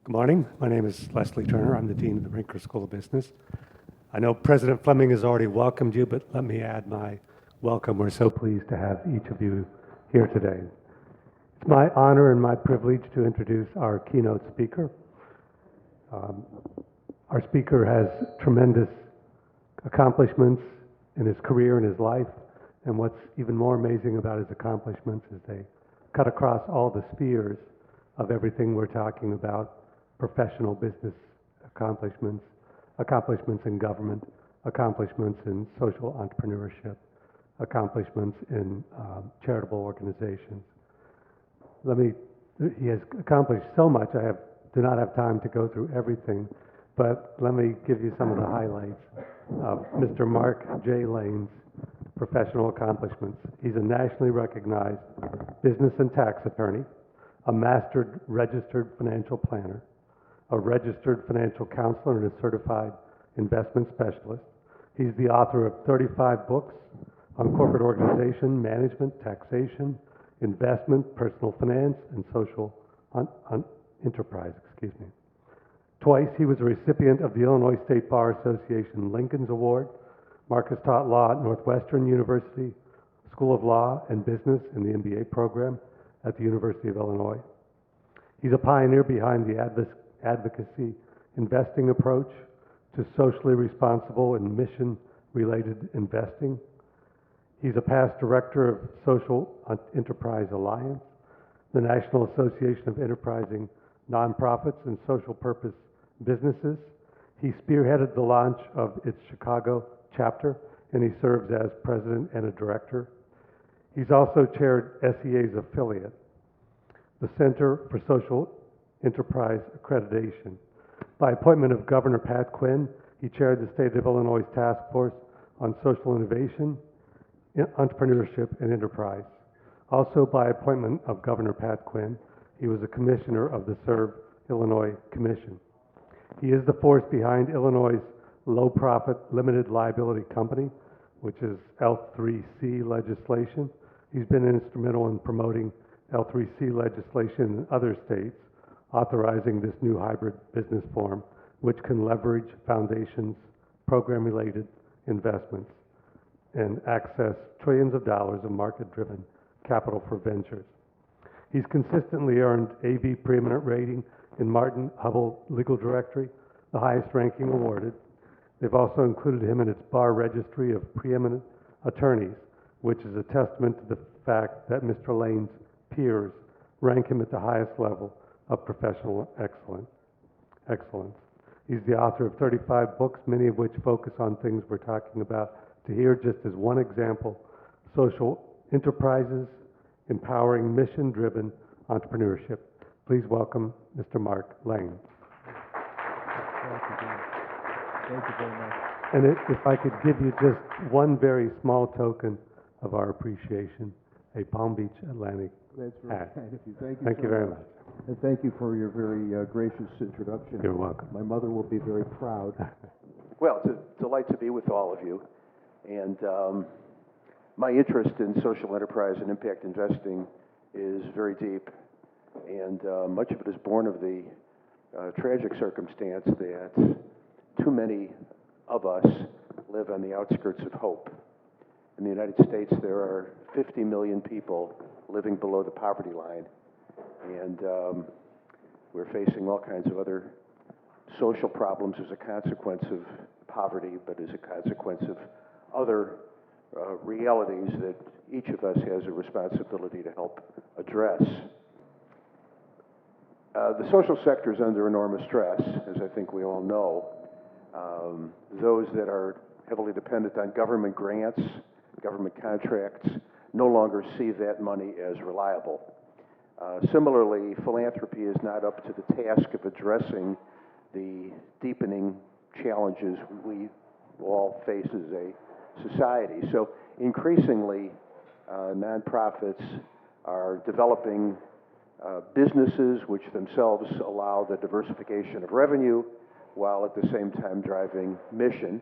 Good morning. My name is Leslie Turner. I'm the Dean of the Rinker School of Business. I know President Fleming has already welcomed you, but let me add my welcome. We're so pleased to have each of you here today. It's my honor and my privilege to introduce our keynote speaker. Our speaker has tremendous accomplishments in his career and his life, and what's even more amazing about his accomplishments is they cut across all the spheres of everything we're talking about: professional business accomplishments, accomplishments in government, accomplishments in social entrepreneurship, accomplishments in charitable organizations. He has accomplished so much, do not have time to go through everything, but let me give you some of the highlights of Mr. Mark J. Lane's professional accomplishments. He's a nationally recognized business and tax attorney, a mastered registered financial planner, a registered financial counselor, and a certified investment specialist. He's the author of 35 books on corporate organization, management, taxation, investment, personal finance, and social enterprise. Twice he was a recipient of the Illinois State Bar Association Lincoln's Award. Mark has taught law at Northwestern University School of Law and Business in the MBA program at the University of Illinois. He's a pioneer behind the advocacy investing approach to socially responsible and mission-related investing. He's a past director of Social Enterprise Alliance, the National Association of Enterprising Nonprofits and Social Purpose Businesses. He spearheaded the launch of its Chicago chapter, and he serves as president and a director. He's also chaired SEA's affiliate, the Center for Social Enterprise Accreditation. By appointment of Governor Pat Quinn, he chaired the State of Illinois Task Force on Social Innovation, Entrepreneurship, and Enterprise. Also by appointment of Governor Pat Quinn, he was a commissioner of the Serve Illinois Commission. He is the force behind Illinois' low-profit limited liability company, which is L3C legislation. He's been instrumental in promoting L3C legislation in other states, authorizing this new hybrid business form, which can leverage foundations, program-related investments, and access trillions of dollars of market-driven capital for ventures. He's consistently earned AV preeminent rating in Martin Hubble Legal Directory, the highest ranking awarded. They've also included him in its bar registry of preeminent attorneys, which is a testament to the fact that Mr. Lane's peers rank him at the highest level of professional excellence. He's the author of 35 books, many of which focus on things we're talking about to here, just as one example: social enterprises, empowering mission-driven entrepreneurship. Please welcome Mr. Mark Lane. Thank you very much. And if I could give you just one very small token of our appreciation, a Palm Beach Atlantic That's very hat. kind of you. Thank you. Thank you very much. And thank you for your very gracious introduction. You're welcome. My mother will be very proud. Well, it's a delight to be with all of you. And my interest in social enterprise and impact investing is very deep. And much of it is born of the tragic circumstance that too many of us live on the outskirts of hope. In the United States, there are 50 million people living below the poverty line. And we're facing all kinds of other social problems as a consequence of poverty, but as a consequence of other realities that each of us has a responsibility to help address. The social sector is under enormous stress, as I think we all know. Those that are heavily dependent on government grants, government contracts, no longer see that money as reliable. Similarly, philanthropy is not up to the task of addressing the deepening challenges we all face as a society. So increasingly, nonprofits are developing businesses which themselves allow the diversification of revenue while at the same time driving mission.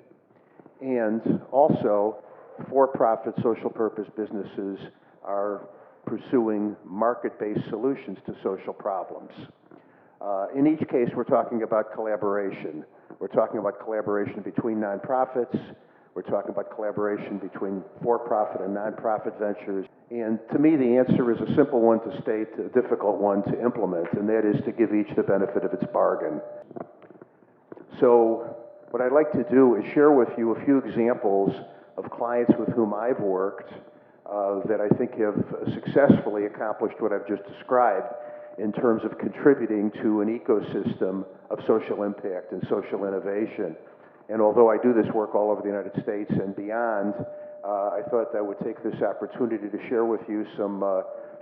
And also, for-profit social purpose businesses are pursuing market-based solutions to social problems. In each case, we're talking about collaboration. We're talking about collaboration between nonprofits. We're talking about collaboration between for-profit and nonprofit ventures. And to me, the answer is a simple one to state, a difficult one to implement, and that is to give each the benefit of its bargain. So what I'd like to do is share with you a few examples of clients with whom I've worked that I think have successfully accomplished what I've just described in terms of contributing to an ecosystem of social impact and social innovation. And although I do this work all over the United States and beyond, I thought I would take this opportunity to share with you some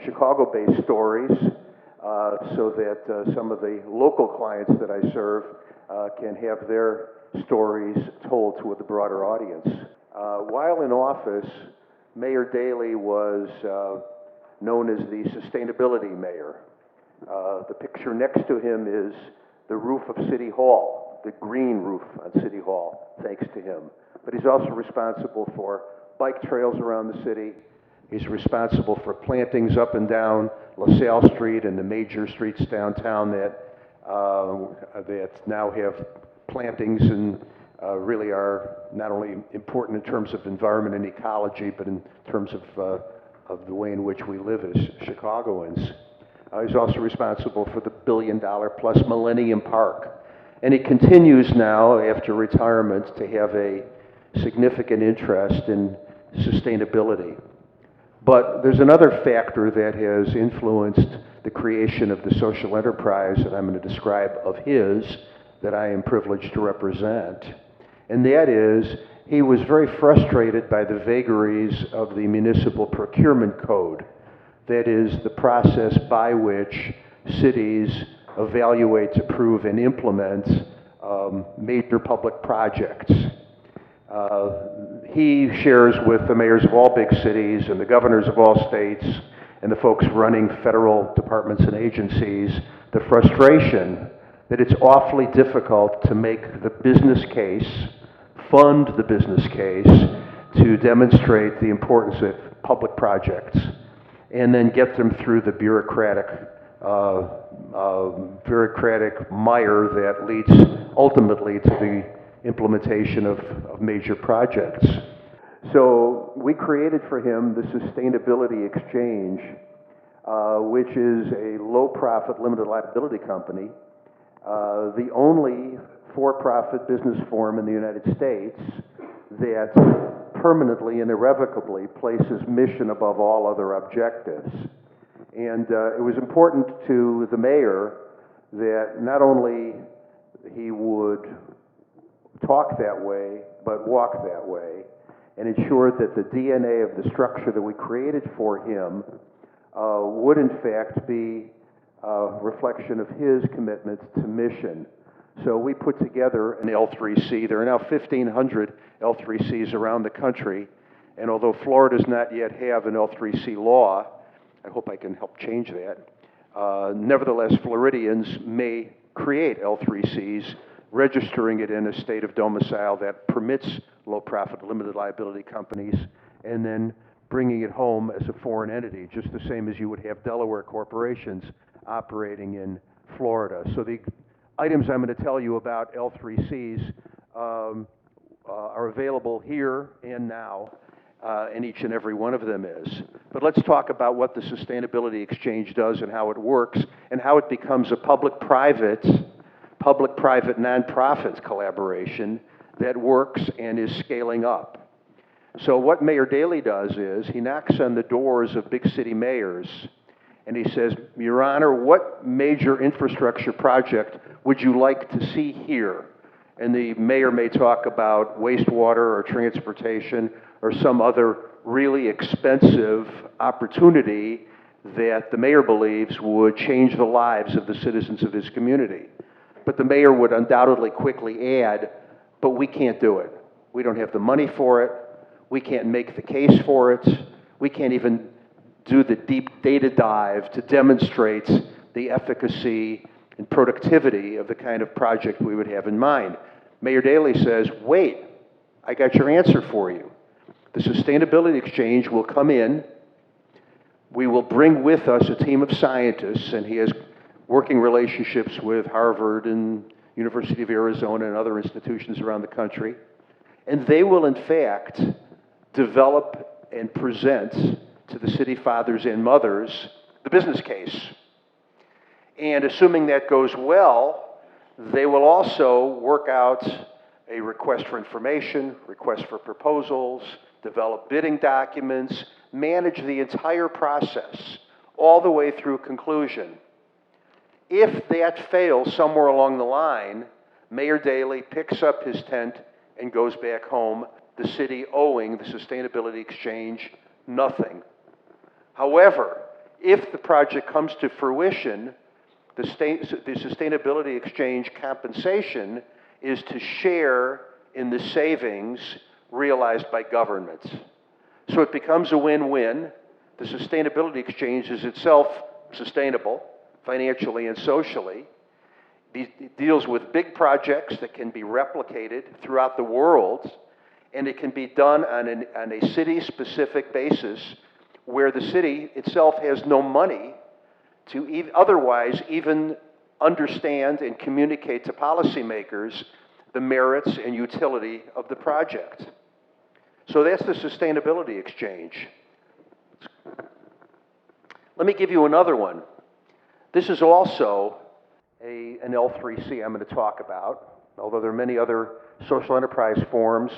Chicago-based stories so that some of the local clients that I serve can have their stories told to the broader audience. While in office, Mayor Daley was known as the sustainability mayor. The picture next to him is the roof of City Hall, the green roof on City Hall, thanks to him. But he's also responsible for bike trails around the city. He's responsible for plantings up and down LaSalle Street and the major streets downtown that now have plantings and really are not only important in terms of environment and ecology, but in terms of the way in which we live as Chicagoans. He's also responsible for the $1 billion-plus Millennium Park. And he continues now, after retirement, to have a significant interest in sustainability. But there's another factor that has influenced the creation of the social enterprise that I'm going to describe of his, that I am privileged to represent. And that is, he was very frustrated by the vagaries of the municipal procurement code. That is, the process by which cities evaluate, approve, and implement major public projects. He shares with the mayors of all big cities and the governors of all states and the folks running federal departments and agencies the frustration that it's awfully difficult to make the business case, fund the business case, to demonstrate the importance of public projects, and then get them through the bureaucratic mire that leads ultimately to the implementation of major projects. So we created for him the Sustainability Exchange, which is a low-profit limited liability company, the only for-profit business form in the United States that permanently and irrevocably places mission above all other objectives. And it was important to the mayor that not only he would talk that way, but walk that way, and ensure that the DNA of the structure that we created for him would in fact be a reflection of his commitment to mission. So we put together an L3C. There are now 1,500 L3Cs around the country, and although Florida does not yet have an L3C law, I hope I can help change that. Nevertheless, Floridians may create L3Cs, registering it in a state of domicile that permits low-profit limited liability companies, and then bringing it home as a foreign entity, just the same as you would have Delaware corporations operating in Florida. So the items I'm going to tell you about L3Cs are available here and now, and each and every one of them is. But let's talk about what the Sustainability Exchange does and how it works, and how it becomes a public-private nonprofit collaboration that works and is scaling up. So what Mayor Daley does is he knocks on the doors of big city mayors and he says, Your Honor, what major infrastructure project would you like to see here? And the mayor may talk about wastewater or transportation or some other really expensive opportunity that the mayor believes would change the lives of the citizens of his community. But the mayor would undoubtedly quickly add, but we can't do it. We don't have the money for it. We can't make the case for it. We can't even do the deep data dive to demonstrate the efficacy and productivity of the kind of project we would have in mind. Mayor Daley says, wait, I got your answer for you. The Sustainability Exchange will come in. We will bring with us a team of scientists, and he has working relationships with Harvard and University of Arizona and other institutions around the country. And they will, in fact, develop and present to the city fathers and mothers the business case. And assuming that goes well, they will also work out a request for information, request for proposals, develop bidding documents, manage the entire process all the way through conclusion. If that fails somewhere along the line, Mayor Daley picks up his tent and goes back home, the city owing the Sustainability Exchange nothing. However, if the project comes to fruition, the Sustainability Exchange compensation is to share in the savings realized by government. So it becomes a win-win. The Sustainability Exchange is itself sustainable, financially and socially. It deals with big projects that can be replicated throughout the world, and it can be done on a city-specific basis where the city itself has no money to otherwise even understand and communicate to policymakers the merits and utility of the project. So that's the Sustainability Exchange. Let me give you another one. This is also an L3C I'm going to talk about, although there are many other social enterprise forms.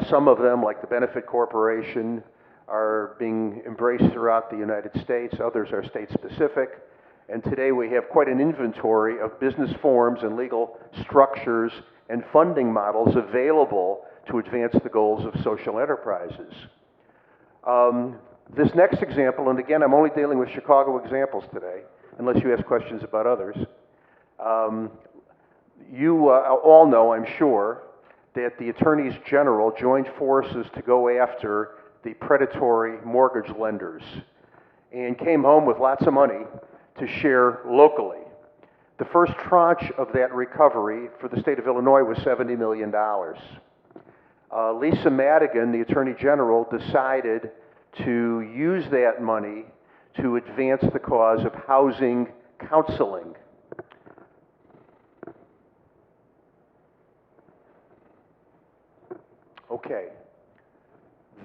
Some of them, like the Benefit Corporation, are being embraced throughout the United States. Others are state-specific. And today we have quite an inventory of business forms and legal structures and funding models available to advance the goals of social enterprises. This next example, and again, I'm only dealing with Chicago examples today, unless you ask questions about others. You all know, I'm sure, that the attorneys general joined forces to go after the predatory mortgage lenders and came home with lots of money to share locally. The first tranche of that recovery for the state of Illinois was $70 million. Lisa Madigan, the Attorney General, decided to use that money to advance the cause of housing counseling. Okay.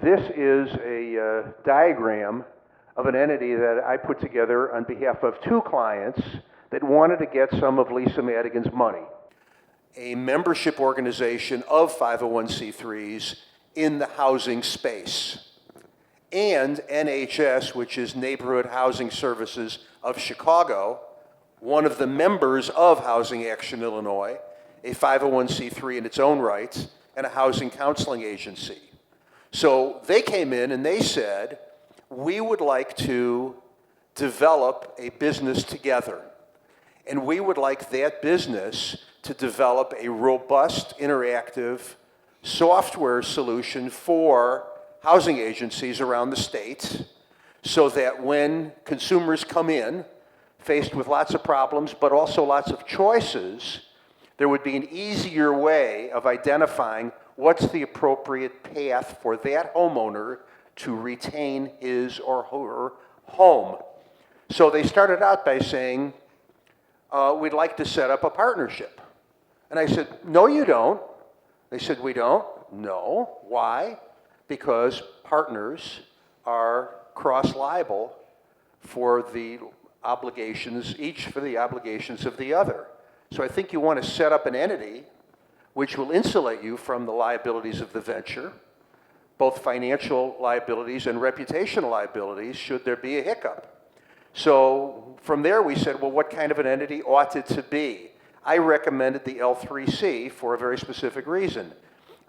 This is a diagram of an entity that I put together on behalf of two clients that wanted to get some of Lisa Madigan's money. A membership organization of 501c3s in the housing space. And NHS, which is Neighborhood Housing Services of Chicago, one of the members of Housing Action Illinois, a 501c3 in its own right, and a housing counseling agency. So they came in and they said, we would like to develop a business together. And we would like that business to develop a robust, interactive software solution for housing agencies around the state so that when consumers come in, faced with lots of problems, but also lots of choices, there would be an easier way of identifying what's the appropriate path for that homeowner to retain his or her home. So they started out by saying, we'd like to set up a partnership. And I said, no, you don't. They said, we don't. No. Why? Because partners are cross-liable for the obligations, each for the obligations of the other. So I think you want to set up an entity which will insulate you from the liabilities of the venture, both financial liabilities and reputational liabilities should there be a hiccup. So from there we said, well, what kind of an entity ought it to be? I recommended the L3C for a very specific reason.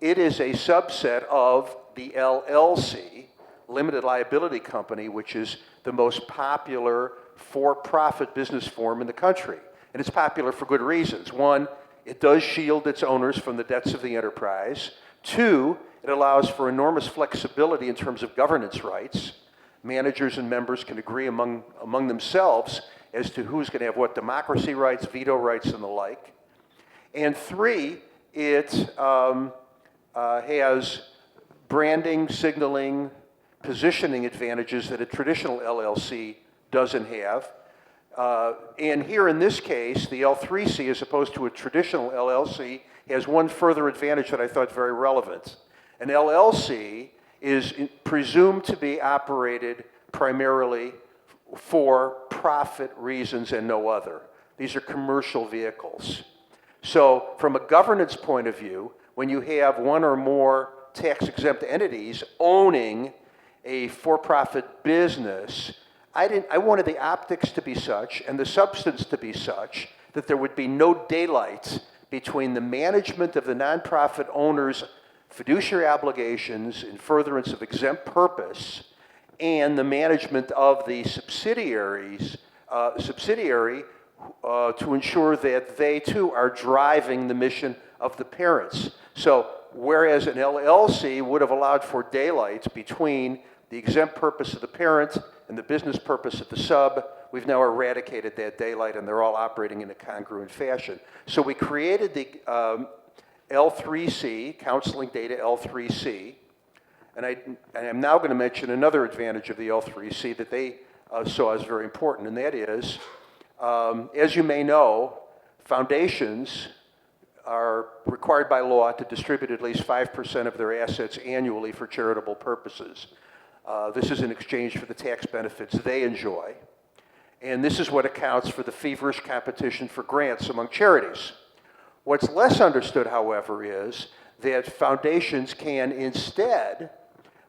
It is a subset of the LLC, limited liability company, which is the most popular for-profit business form in the country. And it's popular for good reasons. One, it does shield its owners from the debts of the enterprise. Two, it allows for enormous flexibility in terms of governance rights. Managers and members can agree among themselves as to who's going to have what democracy rights, veto rights, and the like. And three, it has branding, signaling, positioning advantages that a traditional LLC doesn't have. And here in this case, the L3C, as opposed to a traditional LLC, has one further advantage that I thought very relevant. An LLC is presumed to be operated primarily for profit reasons and no other. These are commercial vehicles. So from a governance point of view, when you have one or more tax-exempt entities owning a for-profit business, I wanted the optics to be such and the substance to be such that there would be no daylight between the management of the nonprofit owner's fiduciary obligations in furtherance of exempt purpose and the management of the subsidiary to ensure that they too are driving the mission of the parents. So whereas an LLC would have allowed for daylight between the exempt purpose of the parent and the business purpose of the sub, we've now eradicated that daylight and they're all operating in a congruent fashion. So we created the L3C, Counseling Data L3C, and I'm now going to mention another advantage of the L3C that they saw as very important, and that is, as you may know, foundations are required by law to distribute at least 5% of their assets annually for charitable purposes. This is in exchange for the tax benefits they enjoy. And this is what accounts for the feverish competition for grants among charities. What's less understood, however, is that foundations can instead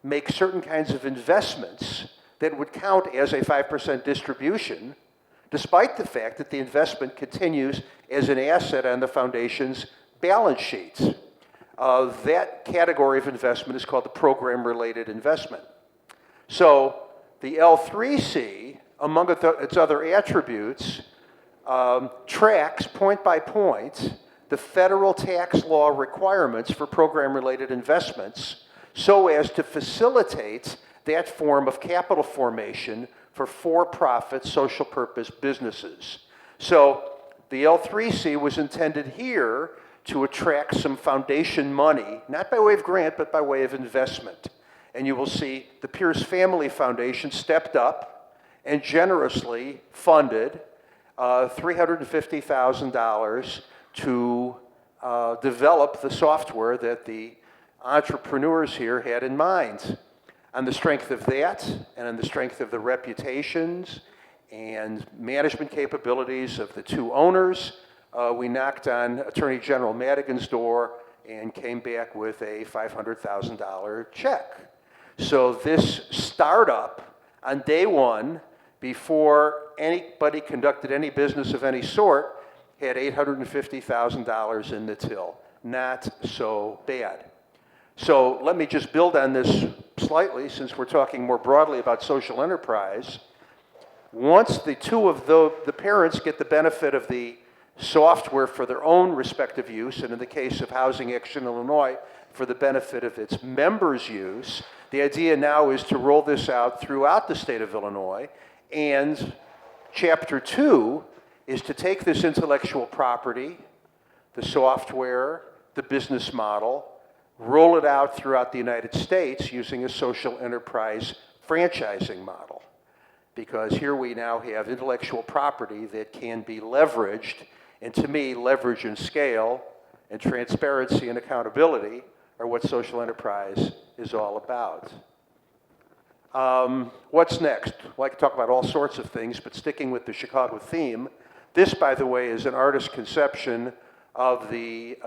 make certain kinds of investments that would count as a 5% distribution, despite the fact that the investment continues as an asset on the foundation's balance sheets. That category of investment is called the program-related investment. So the L3C, among its other attributes, tracks point by point the federal tax law requirements for program-related investments so as to facilitate that form of capital formation for-profit social purpose businesses. So the L3C was intended here to attract some foundation money, not by way of grant, but by way of investment. And you will see the Pierce Family Foundation stepped up and generously funded $350,000 to develop the software that the entrepreneurs here had in mind. On the strength of that, and on the strength of the reputations and management capabilities of the two owners, we knocked on Attorney General Madigan's door and came back with a $500,000 check. So this startup, on day one, before anybody conducted any business of any sort, had $850,000 in the till. Not so bad. So let me just build on this slightly, since we're talking more broadly about social enterprise. Once the two of the parents get the benefit of the software for their own respective use, and in the case of Housing Action Illinois, for the benefit of its members' use, the idea now is to roll this out throughout the state of Illinois, and Chapter 2 is to take this intellectual property, the software, the business model, roll it out throughout the United States using a social enterprise franchising model. Because here we now have intellectual property that can be leveraged, and to me, leverage and scale and transparency and accountability are what social enterprise is all about. What's next? Well, I could talk about all sorts of things, but sticking with the Chicago theme, this, by the way, is an artist's conception of the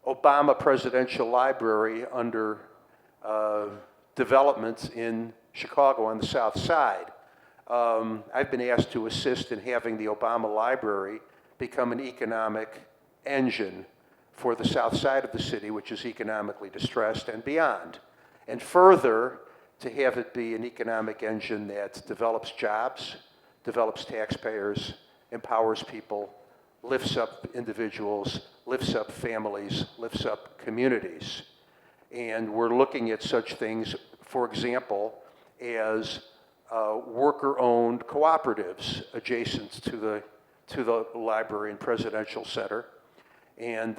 Obama Presidential Library under development in Chicago on the South Side. I've been asked to assist in having the Obama Library become an economic engine for the South Side of the city, which is economically distressed and beyond. And further, to have it be an economic engine that develops jobs, develops taxpayers, empowers people, lifts up individuals, lifts up families, lifts up communities. And we're looking at such things, for example, as worker-owned cooperatives adjacent to the library and presidential center. And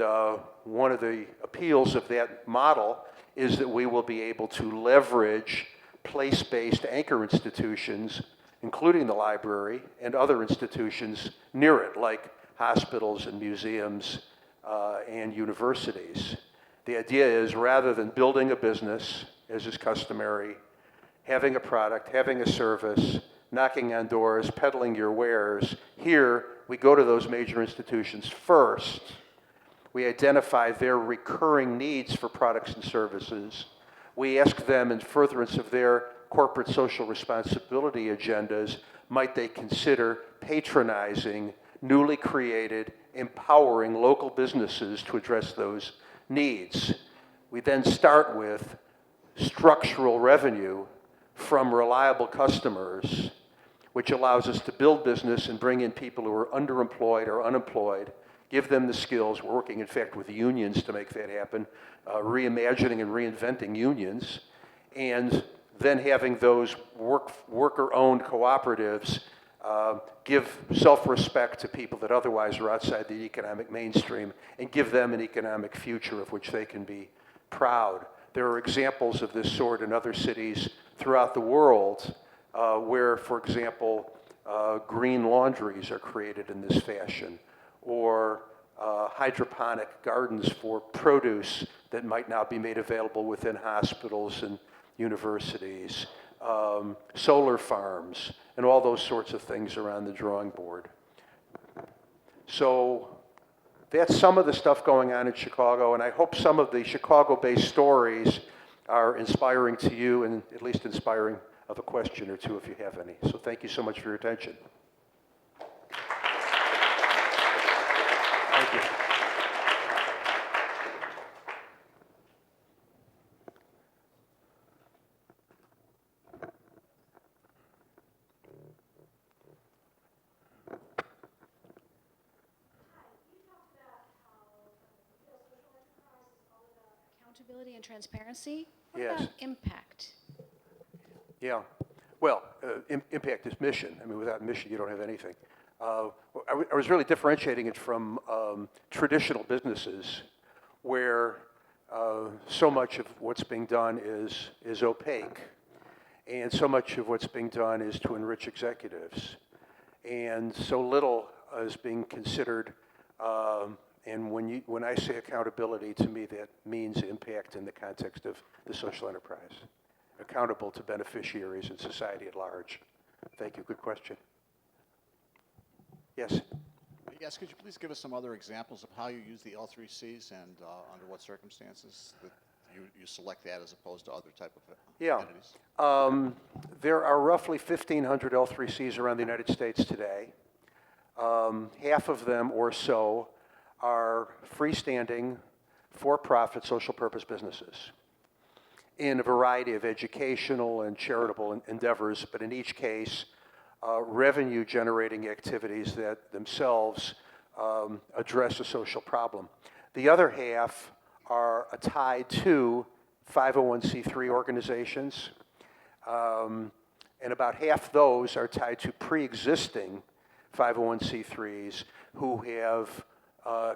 one of the appeals of that model is that we will be able to leverage place-based anchor institutions including the library and other institutions near it, like hospitals and museums and universities. The idea is, rather than building a business, as is customary, having a product, having a service, knocking on doors, peddling your wares, here we go to those major institutions first. We identify their recurring needs for products and services. We ask them, in furtherance of their corporate social responsibility agendas, might they consider patronizing newly created, empowering local businesses to address those needs. We then start with structural revenue from reliable customers, which allows us to build business and bring in people who are underemployed or unemployed, give them the skills. We're working, in fact, with unions to make that happen, reimagining and reinventing unions, and then having those worker-owned cooperatives give self-respect to people that otherwise are outside the economic mainstream and give them an economic future of which they can be proud. There are examples of this sort in other cities throughout the world where, for example, green laundries are created in this fashion, or hydroponic gardens for produce that might now be made available within hospitals and universities, solar farms, and all those sorts of things are on the drawing board. So that's some of the stuff going on in Chicago, and I hope some of the Chicago-based stories are inspiring to you, and at least inspiring of a question or two if you have any. So thank you so much for your attention. Thank you. Accountability and transparency. What Yes. about impact? Yeah. Well, impact is mission. I mean, without mission, you don't have anything. I was really differentiating it from traditional businesses where so much of what's being done is opaque, and so much of what's being done is to enrich executives, and so little is being considered. And when I say accountability, to me that means impact in the context of the social enterprise, accountable to beneficiaries and society at large. Thank you. Good question. Yes. Yes, could you please give us some other examples of how you use the L3Cs and under what circumstances that you select that as opposed to other type of entities? There are roughly 1,500 L3Cs around the United States today. Half of them or so are freestanding, for-profit, social purpose businesses in a variety of educational and charitable endeavors, but in each case, revenue-generating activities that themselves address a social problem. The other half are tied to 501c3 organizations, and about half those are tied to pre-existing 501c3s who have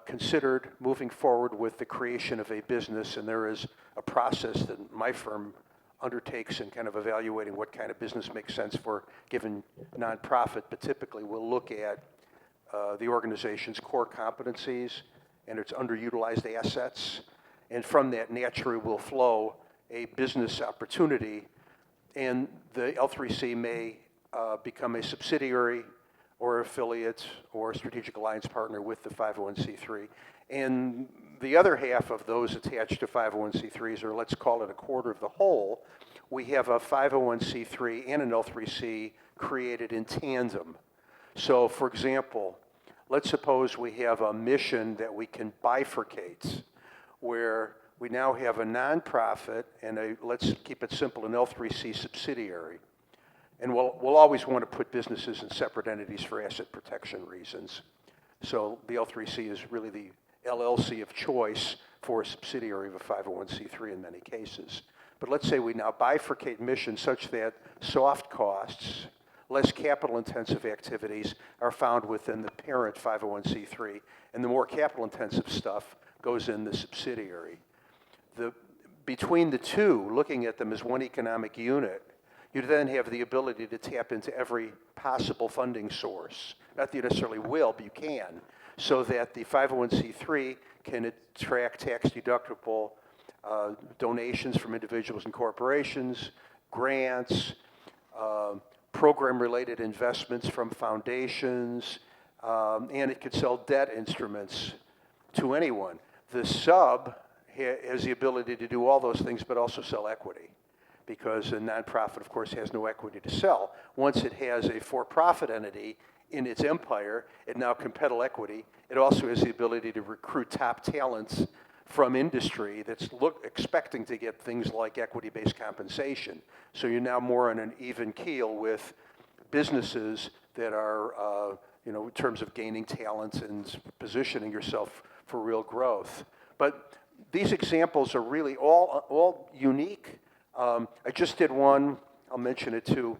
considered moving forward with the creation of a business, and there is a process that my firm undertakes in kind of evaluating what kind of business makes sense for given nonprofit, but typically we'll look at the organization's core competencies and its underutilized assets, and from that naturally will flow a business opportunity, and the L3C may become a subsidiary or affiliate or strategic alliance partner with the 501c3. And the other half of those attached to 501c3s, or let's call it a quarter of the whole, we have a 501c3 and an L3C created in tandem. So for example, let's suppose we have a mission that we can bifurcate, where we now have a nonprofit and a, let's keep it simple, an L3C subsidiary. And we'll always want to put businesses in separate entities for asset protection reasons. So the L3C is really the LLC of choice for a subsidiary of a 501c3 in many cases. But let's say we now bifurcate mission such that soft costs, less capital-intensive activities are found within the parent 501c3, and the more capital-intensive stuff goes in the subsidiary. Between the two, looking at them as one economic unit, You then have the ability to tap into every possible funding source. Not that you necessarily will, but you can, so that the 501c3 can attract tax-deductible donations from individuals and corporations, grants, program-related investments from foundations, and it could sell debt instruments to anyone. The sub has the ability to do all those things, but also sell equity, because a nonprofit, of course, has no equity to sell. Once it has a for-profit entity in its empire, it now can peddle equity. It also has the ability to recruit top talents from industry that's expecting to get things like equity-based compensation. So you're now more on an even keel with businesses that are, in terms of gaining talent and positioning yourself for real growth. But these examples are really all unique. I just did one, I'll mention it too.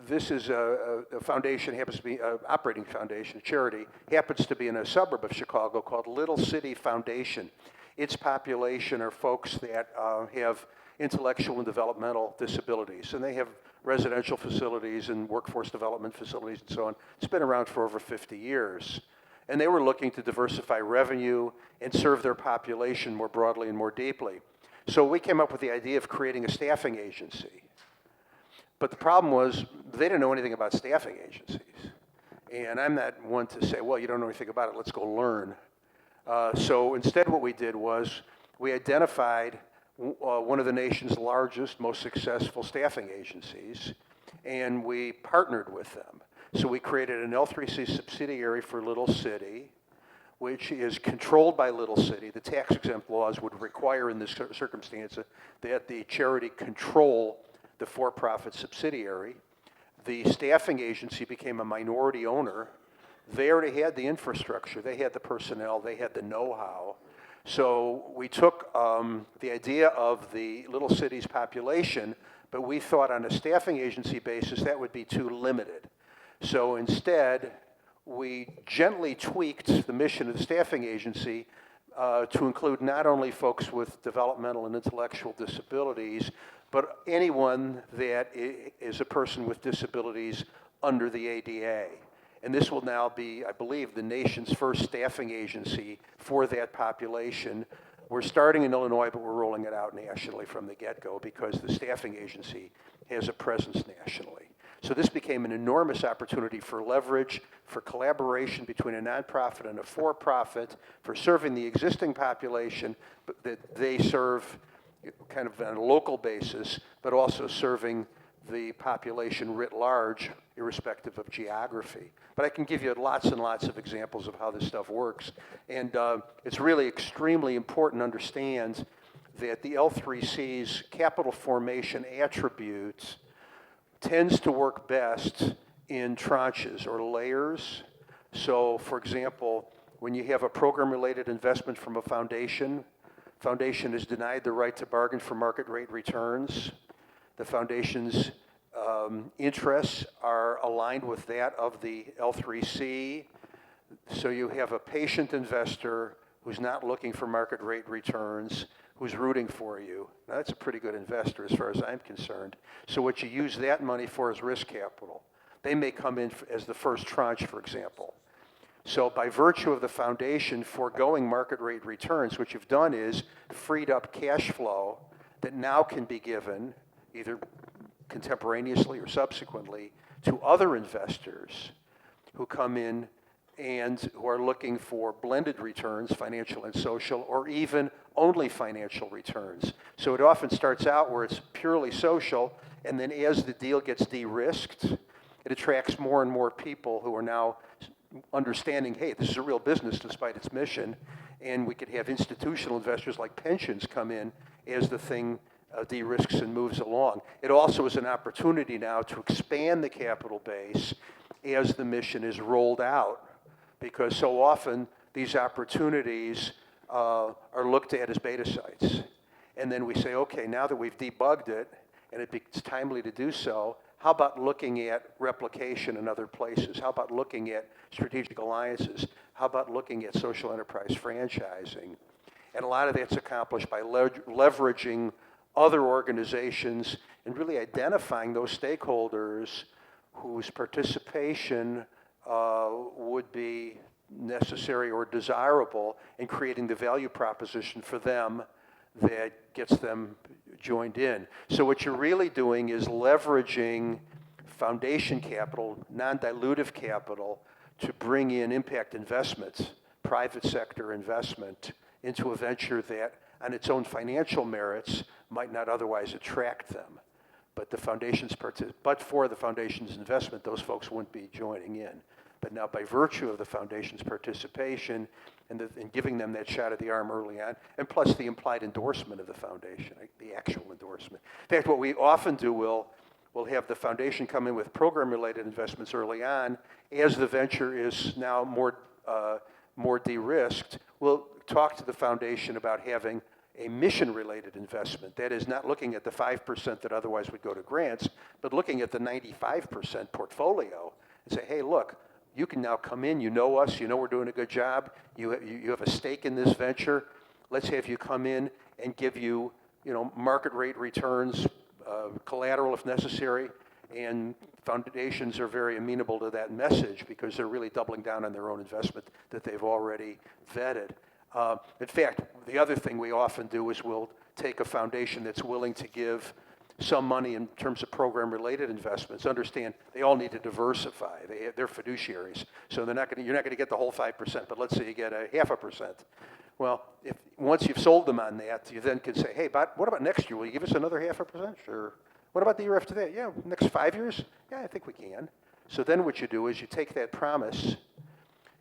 This is a foundation, happens to be an operating foundation, a charity, happens to be in a suburb of Chicago called Little City Foundation. Its population are folks that have intellectual and developmental disabilities, and they have residential facilities and workforce development facilities and so on. It's been around for over 50 years. And they were looking to diversify revenue and serve their population more broadly and more deeply. So we came up with the idea of creating a staffing agency. But the problem was they didn't know anything about staffing agencies. And I'm not one to say, well, you don't know anything about it, let's go learn. So instead what we did was we identified one of the nation's largest, most successful staffing agencies, and we partnered with them. So we created an L3C subsidiary for Little City, which is controlled by Little City. The tax-exempt laws would require in this circumstance that the charity control the for-profit subsidiary. The staffing agency became a minority owner. They already had the infrastructure, they had the personnel, they had the know-how. So we took the idea of the Little City's population, but we thought on a staffing agency basis that would be too limited. So instead, we gently tweaked the mission of the staffing agency to include not only folks with developmental and intellectual disabilities, but anyone that is a person with disabilities under the ADA. And this will now be, I believe, the nation's first staffing agency for that population. We're starting in Illinois, but we're rolling it out nationally from the get-go because the staffing agency has a presence nationally. So this became an enormous opportunity for leverage, for collaboration between a nonprofit and a for-profit, for serving the existing population that they serve kind of on a local basis, but also serving the population writ large, irrespective of geography. But I can give you lots and lots of examples of how this stuff works. And it's really extremely important to understand that the L3C's capital formation attributes tends to work best in tranches or layers. So, for example, when you have a program-related investment from a foundation is denied the right to bargain for market rate returns. The foundation's interests are aligned with that of the L3C. So you have a patient investor who's not looking for market rate returns, who's rooting for you. Now, that's a pretty good investor as far as I'm concerned. So what you use that money for is risk capital. They may come in as the first tranche, for example. So by virtue of the foundation foregoing market rate returns, what you've done is freed up cash flow that now can be given either contemporaneously or subsequently to other investors who come in and who are looking for blended returns, financial and social, or even only financial returns. So it often starts out where it's purely social, and then as the deal gets de-risked, it attracts more and more people who are now understanding, hey, this is a real business despite its mission, and we could have institutional investors like pensions come in as the thing de-risks and moves along. It also is an opportunity now to expand the capital base as the mission is rolled out, because so often these opportunities are looked at as beta sites. And then we say, okay, now that we've debugged it, and it's timely to do so, how about looking at replication in other places? How about looking at strategic alliances? How about looking at social enterprise franchising? And a lot of that's accomplished by leveraging other organizations and really identifying those stakeholders whose participation would be necessary or desirable in creating the value proposition for them that gets them joined in. So what you're really doing is leveraging foundation capital, non-dilutive capital, to bring in impact investments, private sector investment, into a venture that on its own financial merits might not otherwise attract them. But for the foundation's investment, those folks wouldn't be joining in. But now by virtue of the foundation's participation and giving them that shot at the arm early on, and plus the implied endorsement of the foundation, the actual endorsement. In fact, what we often do, we'll have the foundation come in with program-related investments early on. As the venture is now more de-risked, we'll talk to the foundation about having a mission-related investment. That is, not looking at the 5% that otherwise would go to grants, but looking at the 95% portfolio and say, hey, look, you can now come in, you know us, you know we're doing a good job, you have a stake in this venture. Let's have you come in and give you, market rate returns, collateral if necessary, and foundations are very amenable to that message because they're really doubling down on their own investment that they've already vetted. In fact, the other thing we often do is we'll take a foundation that's willing to give some money in terms of program-related investments. Understand, they all need to diversify. They're fiduciaries, so you're not going to get the whole 5%, but let's say you get a 0.5%. Well, once you've sold them on that, you then can say, hey, but what about next year? Will you give us another 0.5%? Sure. What about the year after that? Yeah, next 5 years? Yeah, I think we can. So then what you do is you take that promise,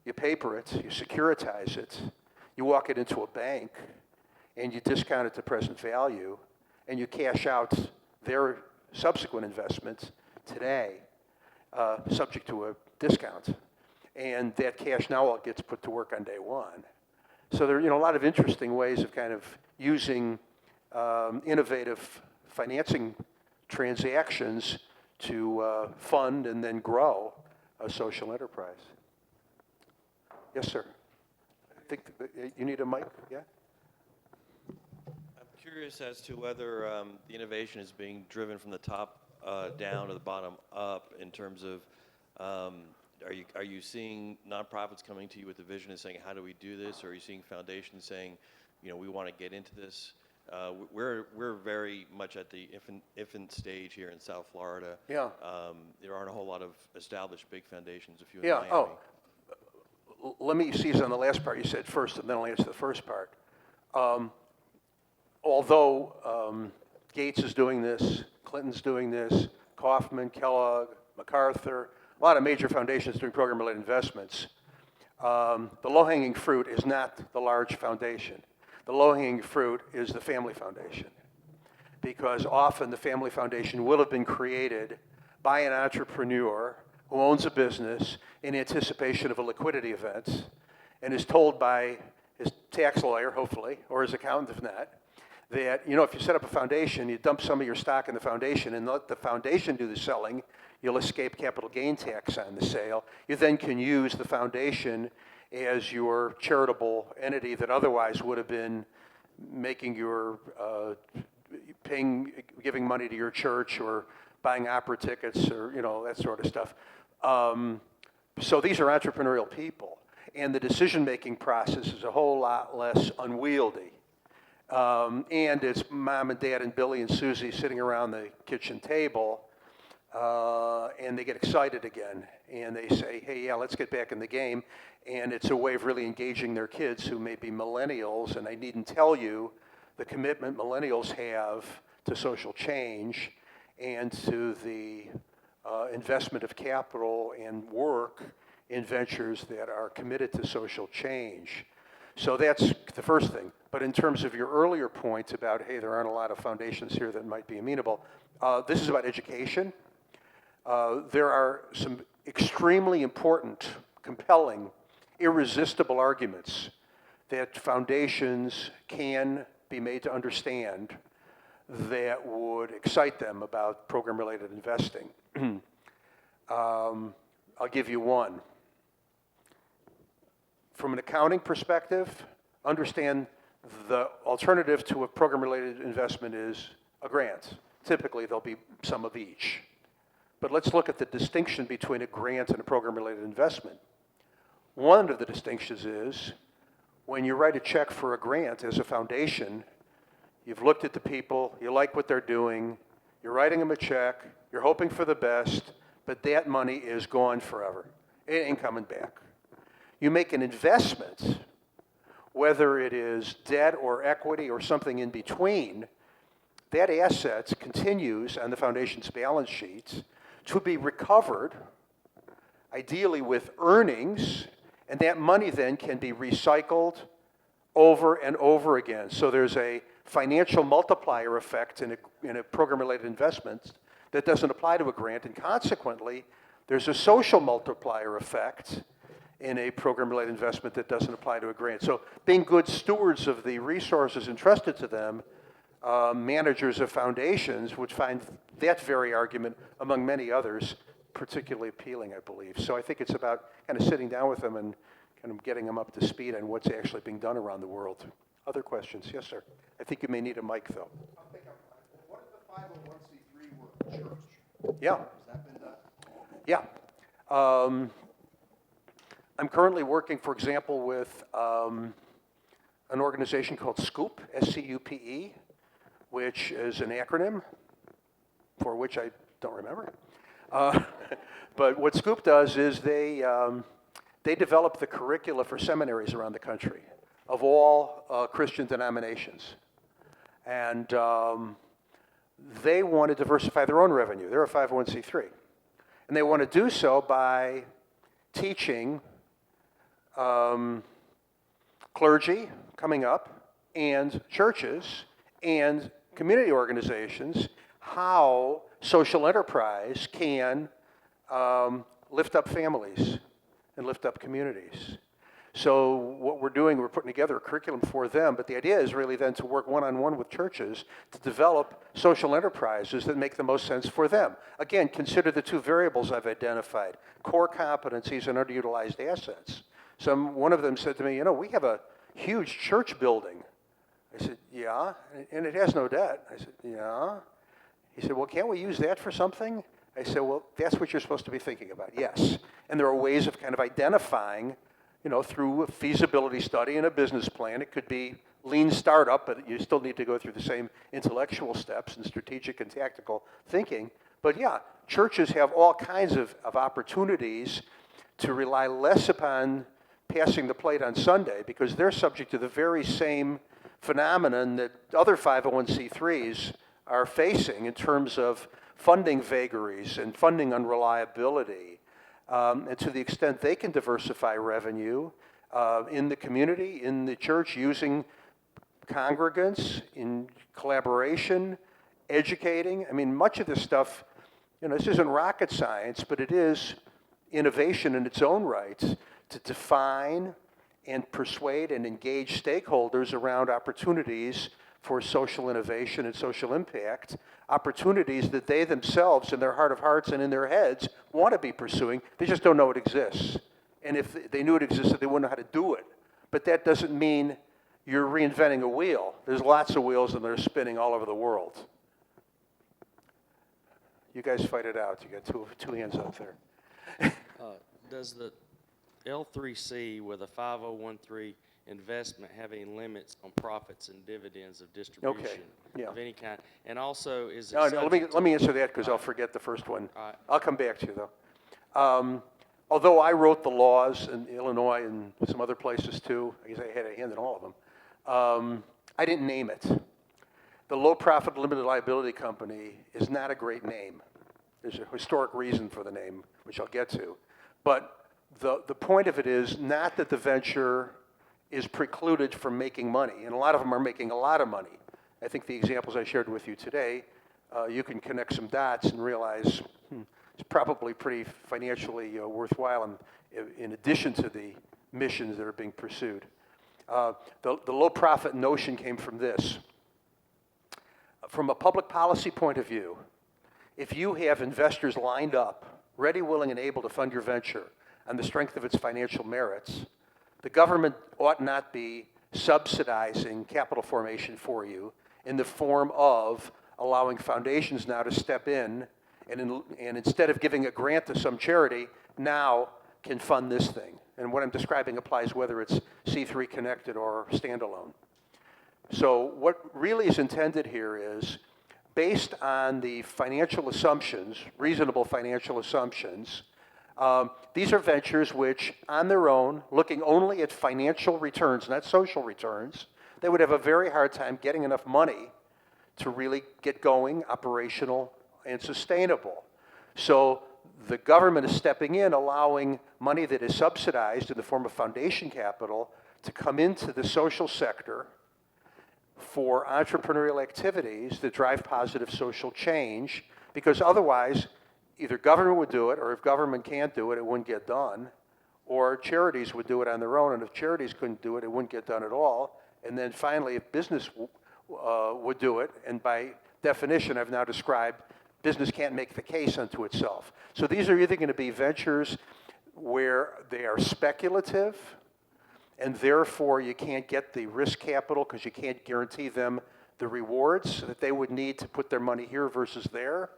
you paper it, you securitize it, you walk it into a bank, and you discount it to present value, and you cash out their subsequent investments today, subject to a discount. And that cash now all gets put to work on day one. So there are a lot of interesting ways of kind of using innovative financing transactions to fund and then grow a social enterprise. Yes, sir. I think you need a mic, yeah? I'm curious as to whether the innovation is being driven from the top down or the bottom up in terms of, are you seeing nonprofits coming to you with a vision and saying, how do we do this? Or are you seeing foundations saying, we want to get into this? We're very much at the infant stage here in South Florida. Yeah. There aren't a whole lot of established big foundations, a few in Yeah, Miami. Let me seize on the last part you said first, and then I'll answer the first part. Although Gates is doing this, Clinton's doing this, Kauffman, Kellogg, MacArthur, a lot of major foundations doing program-related investments, the low-hanging fruit is not the large foundation. The low-hanging fruit is the family foundation, because often the family foundation will have been created by an entrepreneur who owns a business in anticipation of a liquidity event and is told by his tax lawyer, hopefully, or his accountant if not, that, if you set up a foundation, you dump some of your stock in the foundation and let the foundation do the selling, you'll escape capital gain tax on the sale. You then can use the foundation as your charitable entity that otherwise would have been making your, giving money to your church or buying opera tickets or, that sort of stuff. So these are entrepreneurial people, and the decision-making process is a whole lot less unwieldy. And it's mom and dad and Billy and Susie sitting around the kitchen table, and they get excited again, and they say, hey, yeah, let's get back in the game. And it's a way of really engaging their kids who may be millennials, and I needn't tell you the commitment millennials have to social change and to the investment of capital and work in ventures that are committed to social change. So that's the first thing. But in terms of your earlier point about, hey, there aren't a lot of foundations here that might be amenable, this is about education. There are some extremely important, compelling, irresistible arguments that foundations can be made to understand that would excite them about program-related investing. I'll give you one. From an accounting perspective, understand the alternative to a program-related investment is a grant. typically there'll be some of each. But let's look at the distinction between a grant and a program-related investment. One of the distinctions is when you write a check for a grant as a foundation, you've looked at the people, you like what they're doing, you're writing them a check, you're hoping for the best, but that money is gone forever. It ain't coming back. You make an investment, whether it is debt or equity or something in between, that asset continues on the foundation's balance sheet to be recovered, ideally with earnings, and that money then can be recycled over and over again. So there's a financial multiplier effect in a program-related investment that doesn't apply to a grant, and consequently, there's a social multiplier effect in a program-related investment that doesn't apply to a grant. So being good stewards of the resources entrusted to them, managers of foundations would find that very argument, among many others, particularly appealing, I believe. So I think it's about kind of sitting down with them and kind of getting them up to speed on what's actually being done around the world. Other questions? Yes, sir. I think you may need a mic, though. What if the 501c3 were a church? Yeah. Has that been done? Yeah. I'm currently working, for example, with an organization called SCOOP, S-C-U-P-E, which is an acronym for which I don't remember. But what SCOOP does is they develop the curricula for seminaries around the country of all Christian denominations. And they want to diversify their own revenue. They're a 501c3. And they want to do so by teaching clergy coming up and churches and community organizations how social enterprise can lift up families and lift up communities. So what we're doing, we're putting together a curriculum for them, but the idea is really then to work one-on-one with churches to develop social enterprises that make the most sense for them. Again, consider the two variables I've identified, core competencies and underutilized assets. One of them said to me, you know, we have a huge church building. I said, yeah, and it has no debt. I said, yeah. He said, well, can't we use that for something? I said, well, that's what you're supposed to be thinking about, yes. And there are ways of kind of identifying, you know, through a feasibility study and a business plan. It could be lean startup, but you still need to go through the same intellectual steps and strategic and tactical thinking. But yeah, churches have all kinds of opportunities to rely less upon passing the plate on Sunday because they're subject to the very same phenomenon that other 501c3s are facing in terms of funding vagaries and funding unreliability. And to the extent they can diversify revenue in the community, in the church, using congregants, in collaboration, educating. I mean, much of this stuff, you know, this isn't rocket science, but it is innovation in its own right to define and persuade and engage stakeholders around opportunities for social innovation and social impact, opportunities that they themselves, in their heart of hearts and in their heads, want to be pursuing. They just don't know it exists. And if they knew it existed, they wouldn't know how to do it. But that doesn't mean you're reinventing a wheel. There's lots of wheels and they're spinning all over the world. You guys fight it out. You got two hands up there. Does the L3C with a 5013 investment have any limits on profits and dividends of distribution yeah. of any kind? And also, is it No, subject let me answer that because I'll forget the first one. All right. I'll come back to you, though. Although I wrote the laws in Illinois and some other places, too, I guess I had a hand in all of them, I didn't name it. The Low Profit Limited Liability Company is not a great name. There's a historic reason for the name, which I'll get to. But the point of it is not that the venture is precluded from making money, and a lot of them are making a lot of money. I think the examples I shared with you today, you can connect some dots and realize it's probably pretty financially worthwhile in addition to the missions that are being pursued. The low profit notion came from this. From a public policy point of view, if you have investors lined up, ready, willing, and able to fund your venture on the strength of its financial merits, the government ought not be subsidizing capital formation for you in the form of allowing foundations now to step in and instead of giving a grant to some charity, now can fund this thing. And what I'm describing applies whether it's C3 connected or standalone. So what really is intended here is, based on the financial assumptions, reasonable financial assumptions, these are ventures which, on their own, looking only at financial returns, not social returns, they would have a very hard time getting enough money to really get going, operational, and sustainable. So the government is stepping in, allowing money that is subsidized in the form of foundation capital to come into the social sector for entrepreneurial activities that drive positive social change, because otherwise, either government would do it, or if government can't do it, it wouldn't get done, or charities would do it on their own, and if charities couldn't do it, it wouldn't get done at all. And then finally, if business would do it, and by definition, I've now described, business can't make the case unto itself. So these are either going to be ventures where they are speculative, and therefore you can't get the risk capital because you can't guarantee them the rewards that they would need to put their money here versus there,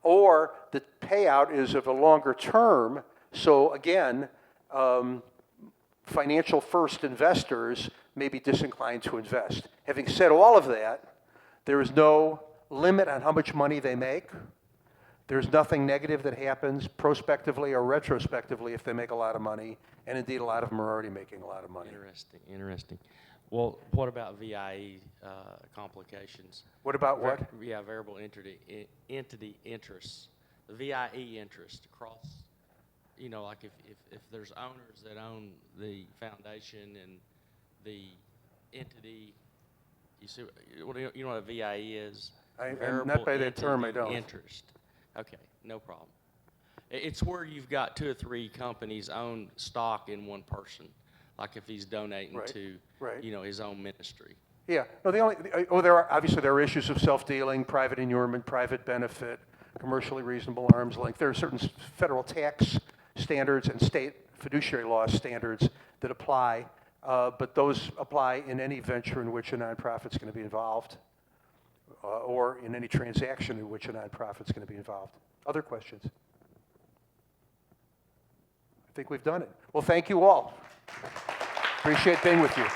or the payout is of a longer term. So again, financial first investors may be disinclined to invest. Having said all of that, there is no limit on how much money they make. There's nothing negative that happens prospectively or retrospectively if they make a lot of money, and indeed a lot of them are already making a lot of money. Interesting, interesting. Well, what about VIE complications? What about what? Yeah, variable entity interests. The VIE interest across, you know, like if there's owners that own the foundation and the entity, you see, you know what a VIE is? I'm not by that term, I don't. Interest. Okay, no problem. It's where you've got 2 or 3 companies own stock in one person, like if he's donating to, you know, his own ministry. Yeah. No, obviously there are issues of self-dealing, private inurement, private benefit, commercially reasonable arm's length. There are certain federal tax standards and state fiduciary law standards that apply, but those apply in any venture in which a nonprofit's going to be involved, or in any transaction in which a nonprofit's going to be involved. Other questions? I think we've done it. Well, thank you all. Appreciate being with you.